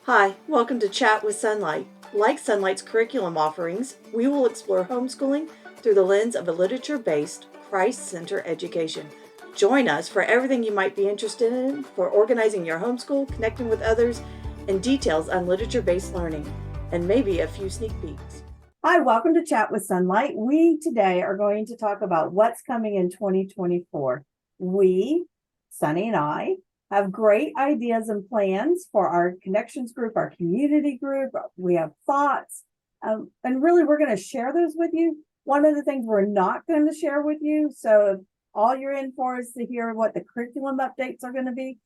Hi, welcome to Chat with Sonlight. Like Sonlight's curriculum offerings, we will explore homeschooling through the lens of a literature-based, Christ-centered education. Join us for everything you might be interested in for organizing your homeschool, connecting with others, and details on literature-based learning, and maybe a few sneak peeks. Hi, welcome to Chat with Sonlight. We today are going to talk about what's coming in 2024. We, Sunny and I, have great ideas and plans for our connections group, our community group. We have thoughts, and really we're going to share those with you. One of the things we're not going to share with you, so if all you're in for is to hear what the curriculum updates are going to be,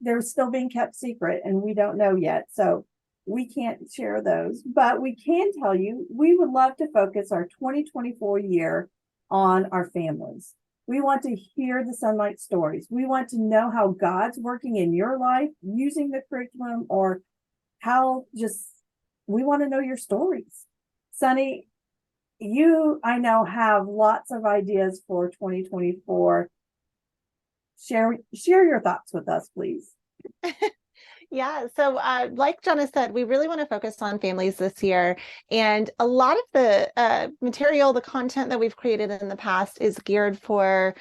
they're still being kept secret and we don't know yet. So we can't share those, but we can tell you we would love to focus our 2024 year on our families. We want to hear the Sonlight stories. We want to know how God's working in your life using the curriculum, or we want to know your stories. Sunny, you, I know, have lots of ideas for 2024. Share your thoughts with us, please. Yeah, so like Jonna said, we really want to focus on families this year. And a lot of the material, the content that we've created in the past is geared for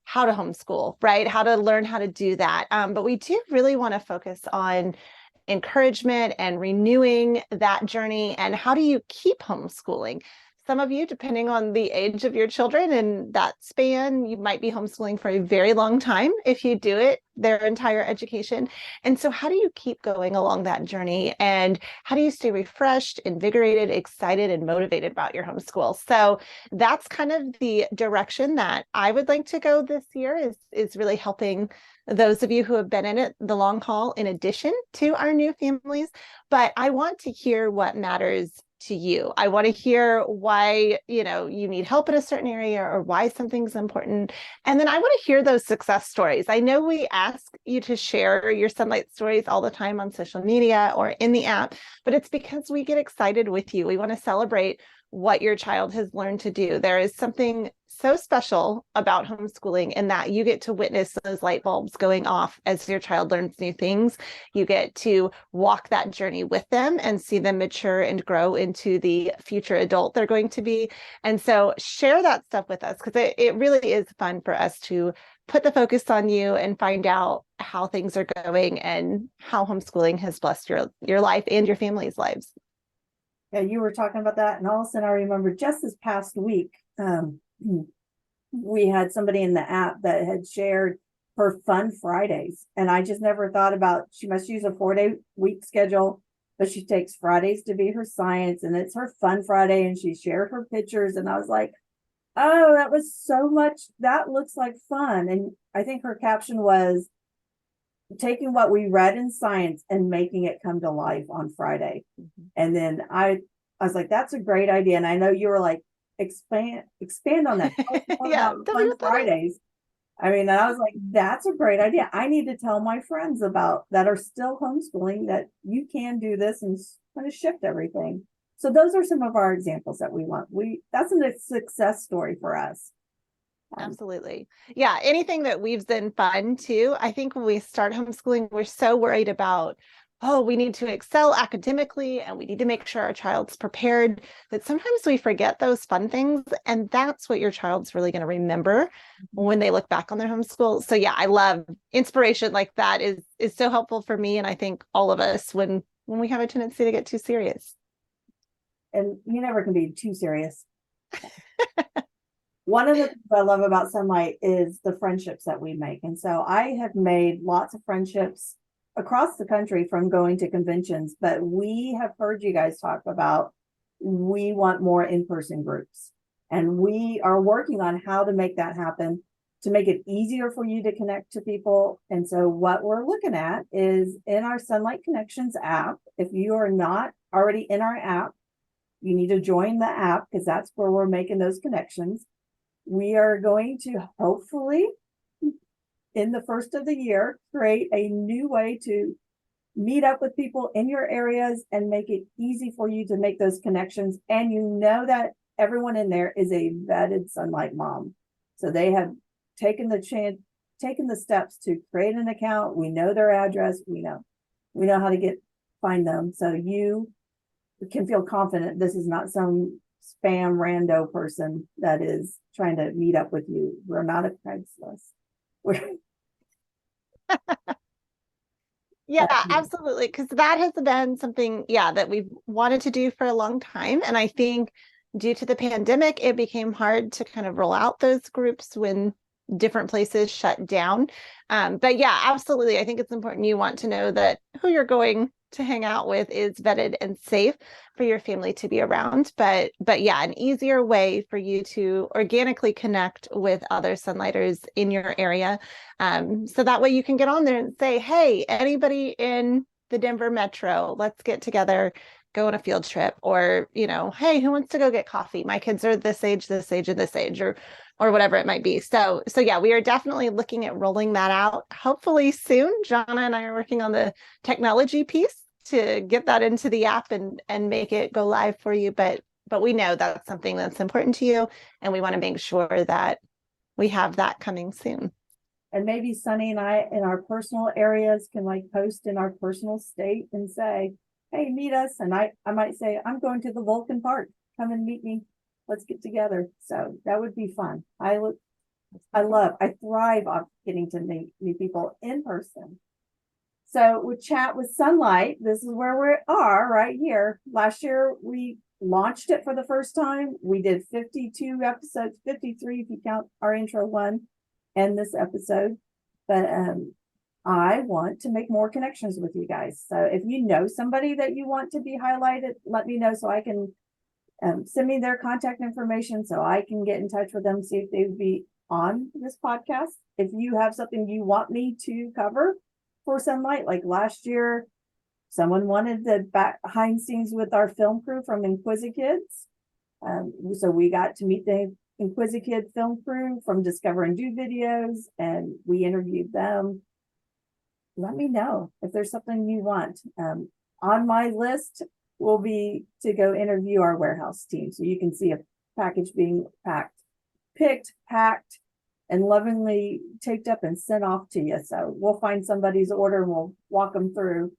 how to homeschool, right? How to learn how to do that. But we do really want to focus on encouragement and renewing that journey. And how do you keep homeschooling? Some of you, depending on the age of your children and that span, you might be homeschooling for a very long time if you do it their entire education. And so how do you keep going along that journey? And how do you stay refreshed, invigorated, excited, and motivated about your homeschool? So that's kind of the direction that I would like to go this year, is really helping those of you who have been in it the long haul in addition to our new families. But I want to hear what matters to you. I want to hear why, you need help in a certain area or why something's important. And then I want to hear those success stories. I know we ask you to share your Sonlight stories all the time on social media or in the app, but it's because we get excited with you. We want to celebrate what your child has learned to do. There is something so special about homeschooling in that you get to witness those light bulbs going off as your child learns new things. You get to walk that journey with them and see them mature and grow into the future adult they're going to be. And so share that stuff with us, because it really is fun for us to put the focus on you and find out how things are going and how homeschooling has blessed your life and your family's lives. Yeah, you were talking about that, and all of a sudden I remember just this past week, we had somebody in the app that had shared her Fun Fridays, and I just never thought about, she must use a 4-day week schedule, but she takes Fridays to be her science, and it's her Fun Friday, and she shared her pictures, and I was like, oh, that was so much, that looks like fun. And I think her caption was, taking what we read in science and making it come to life on Friday. Mm-hmm. And then I was like, that's a great idea. And I know you were like, expand on that. Yeah, Fun Fridays. I mean, I was like, that's a great idea. I need to tell my friends about that are still homeschooling that you can do this and kind of shift everything. So those are some of our examples that we want. That's a success story for us. Absolutely. Yeah. Anything that weaves in fun too. I think when we start homeschooling, we're so worried about, oh, we need to excel academically and we need to make sure our child's prepared, that sometimes we forget those fun things. And that's what your child's really going to remember when they look back on their homeschool. So yeah, I love inspiration like that is so helpful for me. And I think all of us when we have a tendency to get too serious. And you never can be too serious. One of the things I love about Sonlight is the friendships that we make. And so I have made lots of friendships across the country from going to conventions, but we have heard you guys talk about, we want more in-person groups. And we are working on how to make that happen, to make it easier for you to connect to people. And so what we're looking at is in our Sonlight Connections app. If you are not already in our app, you need to join the app, because that's where we're making those connections. We are going to hopefully, in the first of the year, create a new way to meet up with people in your areas and make it easy for you to make those connections. And you know that everyone in there is a vetted Sonlight mom. So they have taken the steps to create an account. We know their address. We know how to get find them. So you can feel confident this is not some spam rando person that is trying to meet up with you. We're not a Craigslist. We're Yeah, absolutely. Because that has been something, yeah, that we've wanted to do for a long time. And I think due to the pandemic, it became hard to kind of roll out those groups when different places shut down. But yeah, absolutely. I think it's important you want to know that who you're going to hang out with is vetted and safe for your family to be around. But yeah, an easier way for you to organically connect with other Sunlighters in your area. So that way you can get on there and say, hey, anybody in the Denver metro, let's get together, go on a field trip, or, hey, who wants to go get coffee? My kids are this age, and this age, or whatever it might be. So yeah, we are definitely looking at rolling that out. Hopefully soon. Jonna and I are working on the technology piece to get that into the app and make it go live for you. But we know that's something that's important to you, and we want to make sure that we have that coming soon. And maybe Sunny and I in our personal areas can like post in our personal state and say, hey, meet us. And I might say, I'm going to the Vulcan Park. Come and meet me. Let's get together. So that would be fun. I thrive on getting to meet people in person. So with Chat with Sonlight, this is where we are right here. Last year, we launched it for the first time. We did 52 episodes, 53 if you count our intro one and this episode. But I want to make more connections with you guys. So if you know somebody that you want to be highlighted, let me know so I can send me their contact information so I can get in touch with them, see if they would be on this podcast. If you have something you want me to cover for Sonlight, like last year, someone wanted the behind scenes with our film crew from Inquisikids. So we got to meet the Inquisikid film crew from Discover and Do videos, and we interviewed them. Let me know if there's something you want. On my list will be to go interview our warehouse team, so you can see a package being picked, packed, and lovingly taped up and sent off to you. So we'll find somebody's order and we'll walk them through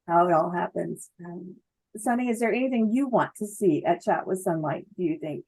how it all happens. Sunny, is there anything you want to see at Chat with Sonlight, do you think?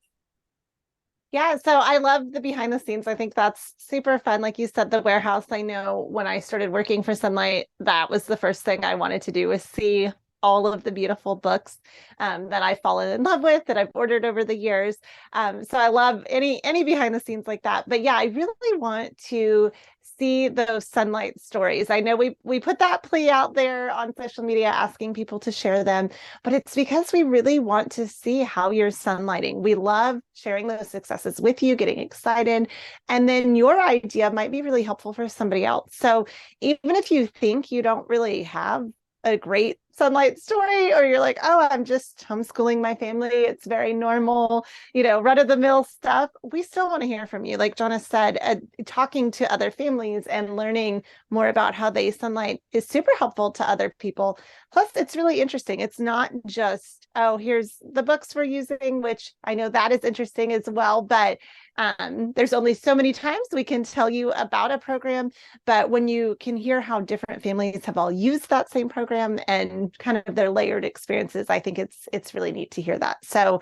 Yeah, so I love the behind the scenes. I think that's super fun. Like you said, the warehouse, I know when I started working for Sonlight, that was the first thing I wanted to do was see all of the beautiful books that I've fallen in love with, that I've ordered over the years. So I love any behind the scenes like that. But yeah, I really want to see those Sonlight stories. I know we put that plea out there on social media asking people to share them, but it's because we really want to see how you're sunlighting. We love sharing those successes with you, getting excited, and then your idea might be really helpful for somebody else. So even if you think you don't really have a great Sonlight story, or you're like, oh, I'm just homeschooling my family, it's very normal, run-of-the-mill stuff, we still want to hear from you. Like Jonna said, talking to other families and learning more about how they Sonlight is super helpful to other people. Plus, it's really interesting. It's not just, oh, here's the books we're using, which I know that is interesting as well, but there's only so many times we can tell you about a program. But when you can hear how different families have all used that same program and kind of their layered experiences, I think it's really neat to hear that. So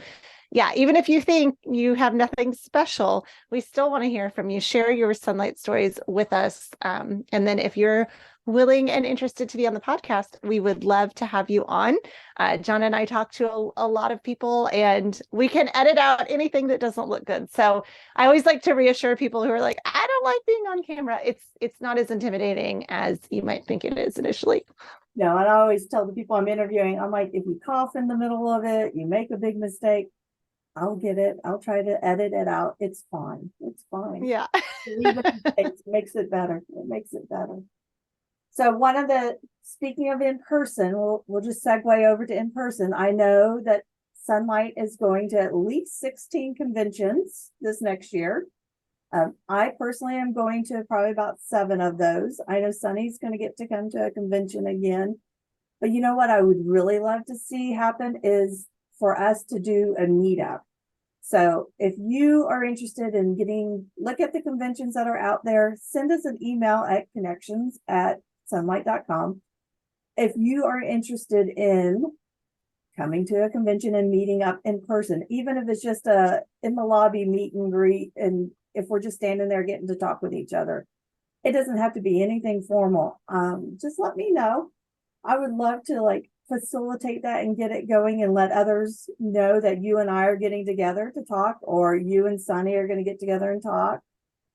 yeah, even if you think you have nothing special, we still want to hear from you. Share your Sonlight stories with us. And then if you're willing and interested to be on the podcast, we would love to have you on. John and I talk to a lot of people, and we can edit out anything that doesn't look good. So I always like to reassure people who are like, I don't like being on camera. It's not as intimidating as you might think it is initially. No, and I always tell the people I'm interviewing, I'm like, if you cough in the middle of it, you make a big mistake, I'll get it. I'll try to edit it out. It's fine. It's fine. Yeah. It makes it better. It makes it better. So speaking of in person, we'll just segue over to in person. I know that Sonlight is going to at least 16 conventions this next year. I personally am going to probably about 7 of those. I know Sunny's going to get to come to a convention again. But you know what I would really love to see happen is for us to do a meetup. So if you are interested in look at the conventions that are out there, send us an email at connections@sonlight.com. if you are interested in coming to a convention and meeting up in person, even if it's just a in the lobby meet and greet, and if we're just standing there getting to talk with each other, it doesn't have to be anything formal. Just let me know. I would love to like facilitate that and get it going and let others know that you and I are getting together to talk, or you and Sunny are going to get together and talk.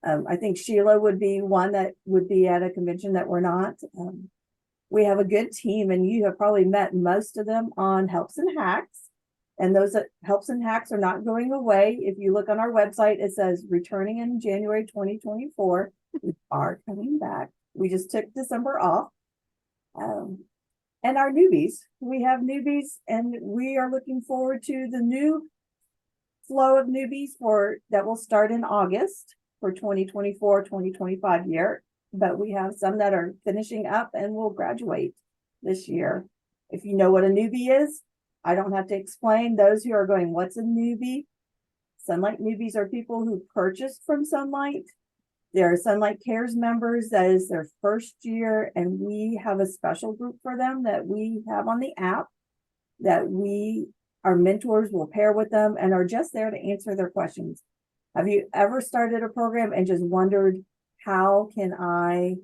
I think Sheila would be one that would be at a convention that we're not. We have a good team, and you have probably met most of them on Helps and Hacks. And those Helps and Hacks are not going away. If you look on our website, it says returning in January 2024. We are coming back. We just took December off. And our newbies, we have newbies, and we are looking forward to the new flow of newbies that will start in August for 2024-2025 year. But we have some that are finishing up and will graduate this year. If you know what a newbie is, I don't have to explain. Those who are going, what's a newbie? Sonlight newbies are people who purchased from Sonlight. They're Sonlight Cares members. That is their first year. And we have a special group for them that we have on the app that our mentors will pair with them and are just there to answer their questions. Have you ever started a program and just wondered, how can I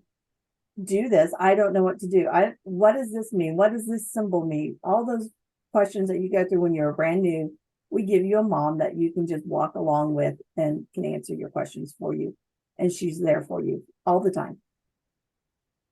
do this? I don't know what to do. What does this mean? What does this symbol mean? All those questions that you go through when you're brand new, we give you a mom that you can just walk along with and can answer your questions for you. And she's there for you all the time.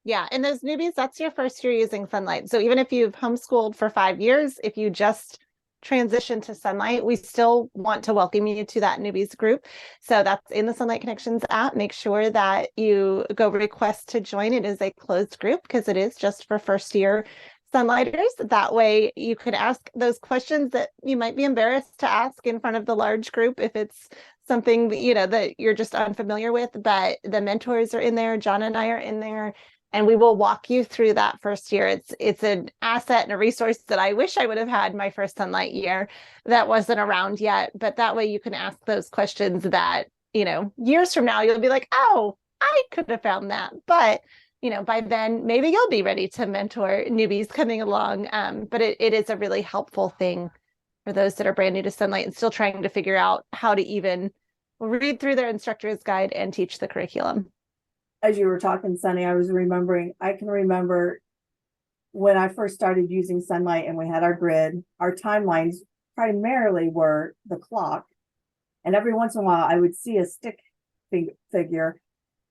Yeah. And those newbies, that's your first year using Sonlight. So even if you've homeschooled for 5 years, if you just transition to Sonlight, we still want to welcome you to that newbies group. So that's in the Sonlight Connections app. Make sure that you go request to join. It is a closed group because it is just for first year Sonlighters. That way you can ask those questions that you might be embarrassed to ask in front of the large group if it's something that, that you're just unfamiliar with. But the mentors are in there. John and I are in there. And we will walk you through that first year. It's an asset and a resource that I wish I would have had my first Sonlight year that wasn't around yet. But that way you can ask those questions that, years from now, you'll be like, oh, I could have found that. But, by then, maybe you'll be ready to mentor newbies coming along. But it is a really helpful thing for those that are brand new to Sonlight and still trying to figure out how to even read through their instructor's guide and teach the curriculum. As you were talking, Sunny, I can remember when I first started using Sonlight and we had our grid, our timelines primarily were the clock. And every once in a while I would see a stick figure.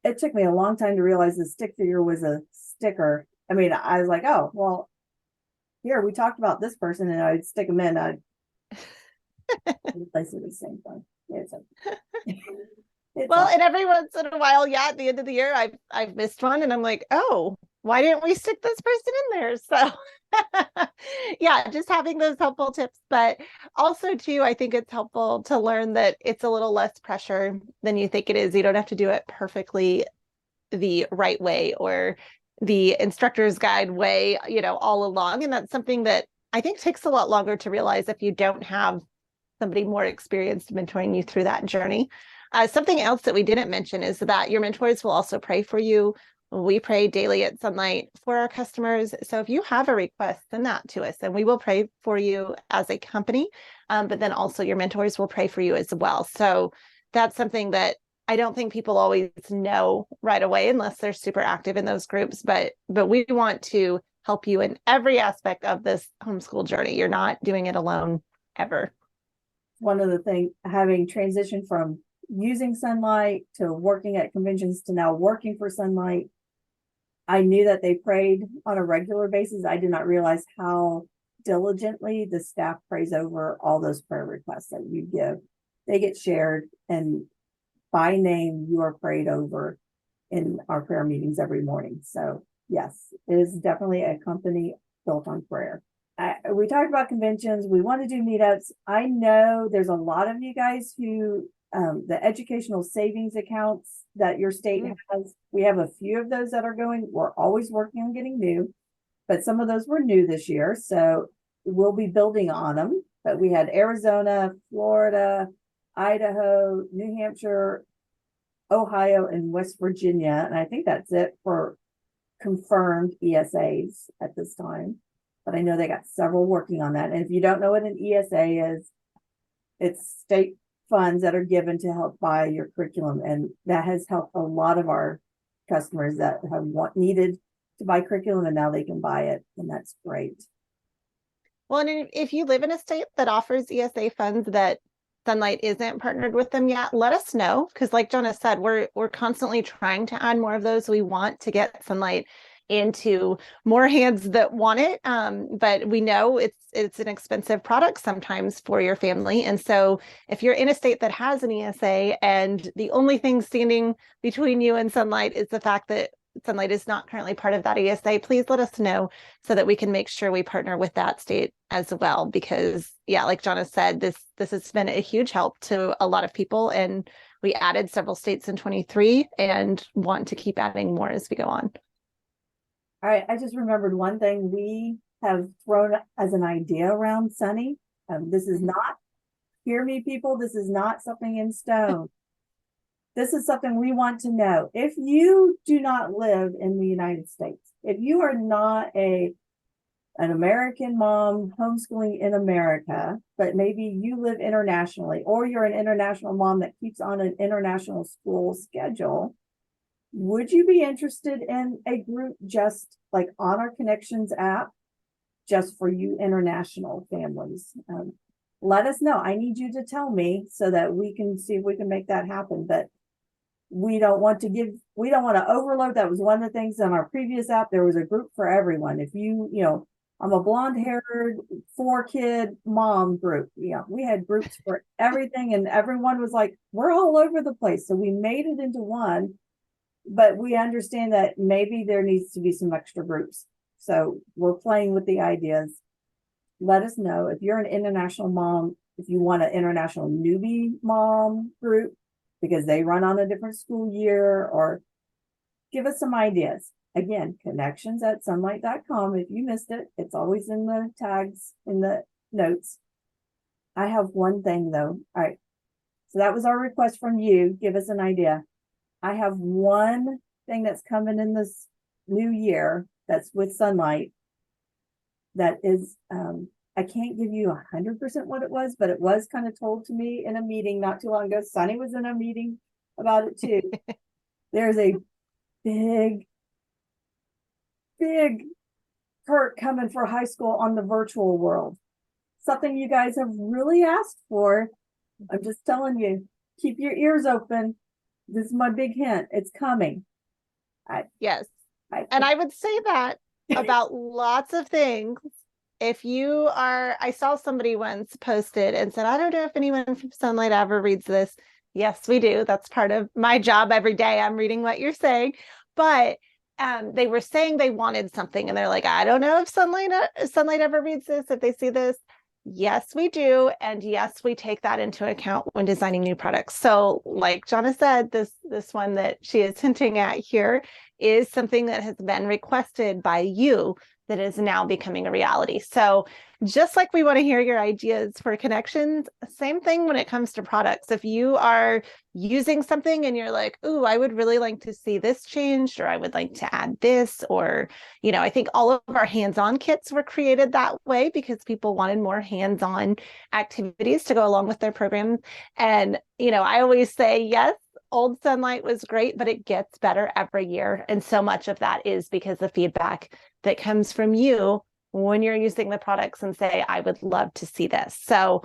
It took me a long time to realize the stick figure was a sticker. I mean, I was like, oh, well, here, we talked about this person, and I'd stick them in. I'd replace it with the same thing. Well, and every once in a while, at the end of the year, I've missed one, and I'm like, oh, why didn't we stick this person in there? So just having those helpful tips. But also too, I think it's helpful to learn that it's a little less pressure than you think it is. You don't have to do it perfectly the right way or the instructor's guide way, all along. And that's something that I think takes a lot longer to realize if you don't have somebody more experienced mentoring you through that journey. Something else that we didn't mention is that your mentors will also pray for you. We pray daily at Sonlight for our customers. So if you have a request, send that to us and we will pray for you as a company. But then also your mentors will pray for you as well. So that's something that I don't think people always know right away unless they're super active in those groups. But we want to help you in every aspect of this homeschool journey. You're not doing it alone ever. One of the things, having transitioned from using Sonlight to working at conventions to now working for Sonlight, I knew that they prayed on a regular basis. I did not realize how diligently the staff prays over all those prayer requests that you give. They get shared, and by name, you are prayed over in our prayer meetings every morning. So yes, it is definitely a company built on prayer. We talked about conventions. We want to do meetups. I know there's a lot of you guys who the educational savings accounts that your state has. We have a few of those that are going. We're always working on getting new, but some of those were new this year. So we'll be building on them. But we had Arizona, Florida, Idaho, New Hampshire, Ohio, and West Virginia. And I think that's it for confirmed ESAs at this time, but I know they got several working on that. And if you don't know what an ESA is, it's state funds that are given to help buy your curriculum. And that has helped a lot of our customers that have needed to buy curriculum, and now they can buy it. And that's great. Well, and if you live in a state that offers ESA funds that Sonlight isn't partnered with them yet, let us know. Because like Jonah said, we're constantly trying to add more of those. We want to get Sonlight into more hands that want it. But we know it's an expensive product sometimes for your family. And so if you're in a state that has an ESA and the only thing standing between you and Sonlight is the fact that Sonlight is not currently part of that ESA, please let us know so that we can make sure we partner with that state as well. Because yeah, like Jonah said, this has been a huge help to a lot of people, and we added several states in 23 and want to keep adding more as we go on. All right, I just remembered one thing we have thrown as an idea around Sunny. This is not, hear me people, this is not something in stone. This is something we want to know. If you do not live in the United States, if you are not an American mom homeschooling in America, but maybe you live internationally, or you're an international mom that keeps on an international school schedule, would you be interested in a group just like on our Connections app, just for you international families? Let us know. I need you to tell me so that we can see if we can make that happen. But we don't want to overload. That was one of the things on our previous app. There was a group for everyone. If I'm a blonde-haired 4-kid mom group. Yeah, we had groups for everything, and everyone was like, we're all over the place. So we made it into one, but we understand that maybe there needs to be some extra groups. So we're playing with the ideas. Let us know if you're an international mom, if you want an international newbie mom group, because they run on a different school year, or give us some ideas. Again, connections@sonlight.com. If you missed it, it's always in the tags in the notes. I have one thing though. All right. So that was our request from you. Give us an idea. I have one thing that's coming in this new year that's with Sonlight that is, I can't give you 100% what it was, but it was kind of told to me in a meeting not too long ago. Sunny was in a meeting about it too. There's a big perk coming for high school on the virtual world. Something you guys have really asked for. I'm just telling you, keep your ears open. This is my big hint. It's coming. Yes. And I would say that about lots of things. If you are, I saw somebody once posted and said, I don't know if anyone from Sonlight ever reads this. Yes, we do. That's part of my job every day. I'm reading what you're saying. But they were saying they wanted something, and they're like, I don't know if Sonlight ever reads this, if they see this. Yes, we do. And yes, we take that into account when designing new products. So like Jonna said, this one that she is hinting at here is something that has been requested by you that is now becoming a reality. So just like we want to hear your ideas for Connections, same thing when it comes to products. If you are using something and you're like, ooh, I would really like to see this changed, or I would like to add this, or, I think all of our hands-on kits were created that way because people wanted more hands-on activities to go along with their programs. And, I always say, yes, old Sonlight was great, but it gets better every year. And so much of that is because the feedback that comes from you when you're using the products and say, I would love to see this. So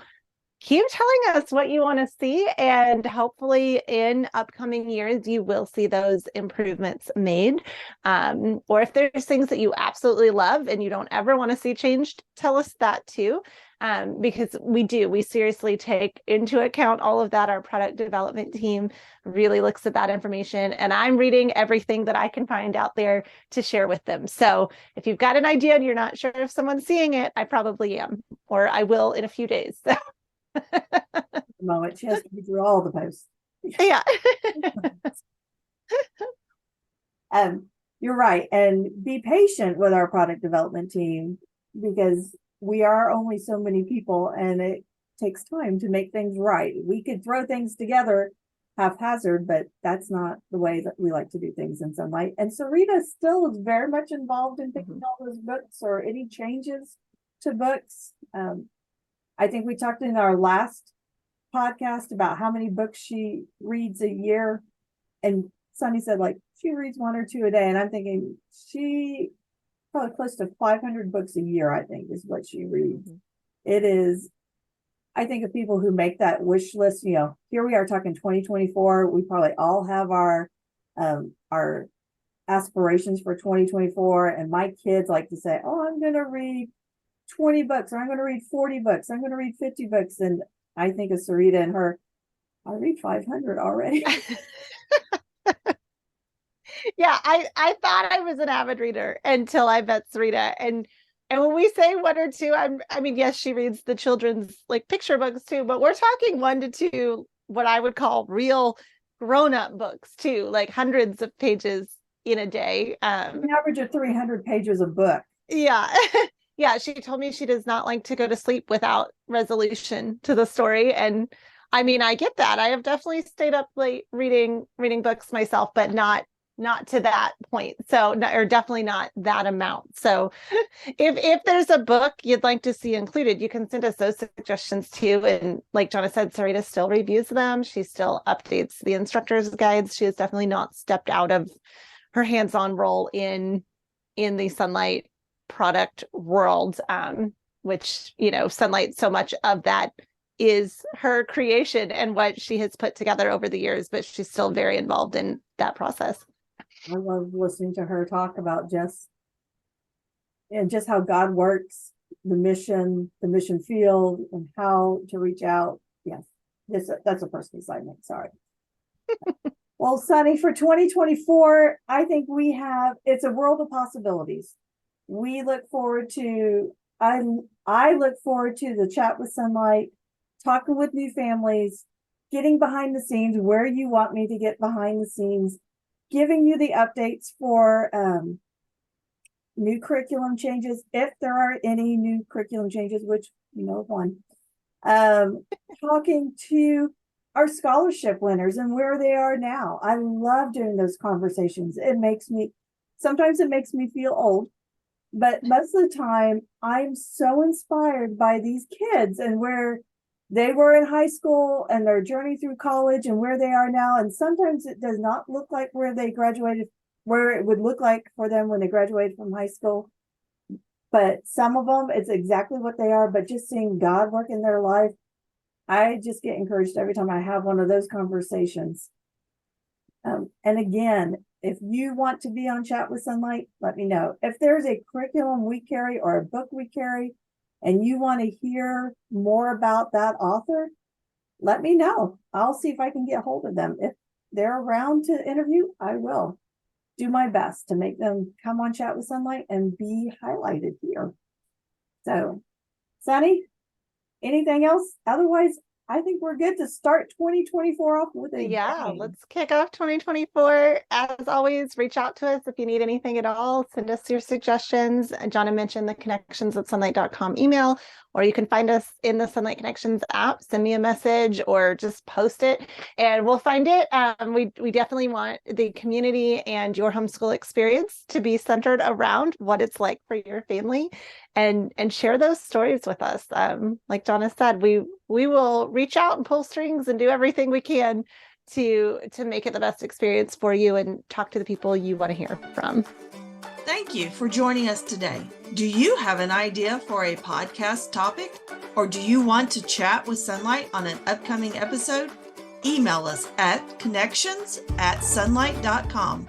keep telling us what you want to see, and hopefully in upcoming years, you will see those improvements made. Or if there's things that you absolutely love and you don't ever want to see changed, tell us that too. Because we seriously take into account all of that. Our product development team really looks at that information, and I'm reading everything that I can find out there to share with them. So if you've got an idea and you're not sure if someone's seeing it, I probably am, or I will in a few days. Moment, she has to be through all the posts. Yeah. You're right. And be patient with our product development team, because we are only so many people and it takes time to make things right. We could throw things together haphazard, but that's not the way that we like to do things in Sonlight. And Sarita still is very much involved in picking all those books or any changes to books. I think we talked in our last podcast about how many books she reads a year. And Sunny said, like, she reads 1 or 2 a day. And I'm thinking she probably close to 500 books a year, I think, is what she reads. It is, I think of people who make that wish list, you know, here we are talking 2024. We probably all have our aspirations for 2024. And my kids like to say, oh, I'm going to read 20 books, or I'm going to read 40 books. I'm going to read 50 books. And I think of Sarita and her, I read 500 already. Yeah, I thought I was an avid reader until I met Sarita. And when we say 1 or 2, I mean, yes, she reads the children's like picture books too, but we're talking 1 to 2, what I would call real grown-up books too, like hundreds of pages in a day. An average of 300 pages a book. Yeah. Yeah, she told me she does not like to go to sleep without resolution to the story. And I mean, I get that. I have definitely stayed up late reading books myself, but not to that point. So, or definitely not that amount. So if there's a book you'd like to see included, you can send us those suggestions too. And like Jonna said, Sarita still reviews them. She still updates the instructor's guides. She has definitely not stepped out of her hands-on role in the Sonlight product world, which, you know, Sonlight, so much of that is her creation and what she has put together over the years, but she's still very involved in that process. I love listening to her talk about just how God works, the mission field, and how to reach out. Yes, that's a personal assignment. Sorry. Well, Sunny, for 2024, I think it's a world of possibilities. We look forward to, I look forward to the chat with Sonlight, talking with new families, getting behind the scenes where you want me to get behind the scenes, giving you the updates for new curriculum changes, if there are any new curriculum changes, which you know of one. Talking to our scholarship winners and where they are now. I love doing those conversations. Sometimes it makes me feel old, but most of the time I'm so inspired by these kids and where they were in high school and their journey through college and where they are now. And sometimes it does not look like where they graduated, where it would look like for them when they graduated from high school. But some of them, it's exactly what they are. But just seeing God work in their life, I just get encouraged every time I have one of those conversations. And again, if you want to be on Chat with Sonlight, let me know. If there's a curriculum we carry or a book we carry, and you want to hear more about that author, let me know. I'll see if I can get hold of them. If they're around to interview, I will do my best to make them come on Chat with Sonlight and be highlighted here. So, Sunny, anything else? Otherwise, I think we're good to start 2024 off with a bang. Let's kick off 2024. As always, reach out to us if you need anything at all. Send us your suggestions. Jonna mentioned the connections@sonlight.com email, or you can find us in the Sonlight Connections app. Send me a message or just post it and we'll find it. We definitely want the community and your homeschool experience to be centered around what it's like for your family, and share those stories with us. Like Jonna said, we will reach out and pull strings and do everything we can to make it the best experience for you and talk to the people you want to hear from. Thank you for joining us today. Do you have an idea for a podcast topic? Or do you want to chat with Sonlight on an upcoming episode? Email us at connections@sonlight.com.